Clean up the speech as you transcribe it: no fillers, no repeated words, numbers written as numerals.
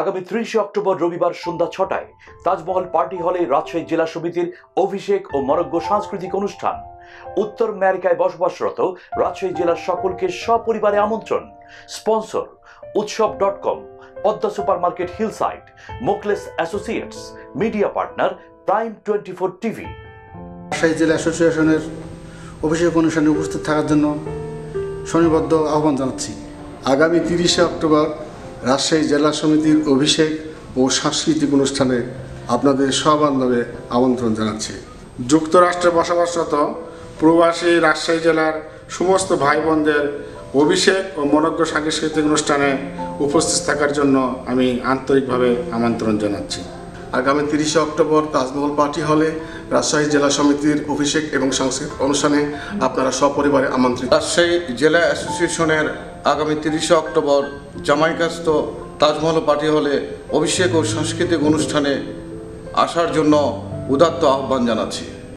আগামী 30 অক্টোবর রবিবার সন্ধ্যা 6টায় তাজমহল পার্টি হলে রাজশাহী জেলা সমিতির অভিষেক ও মরগ্য সাংস্কৃতিক অনুষ্ঠান। উত্তর আমেরিকায় বসবাসরত রাজশাহী জেলার সকলকে সপরিবারে আমন্ত্রণ। স্পন্সর উৎসব.com, Padma supermarket, hillside, Mokles associates, media partner Prime 24 TV. Rajshahi জেলা অ্যাসোসিয়েশনের অভিষেক অনুষ্ঠানে উপস্থিত থাকার জন্য শনিবদ্ধ আহ্বান জানাচ্ছি। আগামী 30 অক্টোবর রাজশাহী জেলা সমিতির অভিষেক ও সাংস্কৃতিক অনুষ্ঠানে আপনাদের সবান্ধবে আমন্ত্রণ জানাচ্ছি। যুক্তরাষ্ট্রে বসবাসরত প্রবাসী রাজশাহী জেলার সমস্ত ভাই বোনদের অভিষেক ও মনোজ্ঞ সাংস্কৃতিক অনুষ্ঠানে উপস্থিত থাকার জন্য আমি আন্তরিকভাবে আমন্ত্রণ জানাচ্ছি। আগামী 30 অক্টোবর তাজমহল পার্টি হলে রাজশাহী জেলা সমিতির অভিষেক এবং সাংস্কৃতিক অনুষ্ঠানে আপনারা সপরিবারে আমন্ত্রিত। রাজশাহী জেলা অ্যাসোসিয়েশনের আগামী 30 অক্টোবর জামাইকাস্ত তাজমহল পার্টি হলে অভিষেক ও সাংস্কৃতিক অনুষ্ঠানে আসার জন্য উদাত্ত আহ্বান জানাচ্ছি।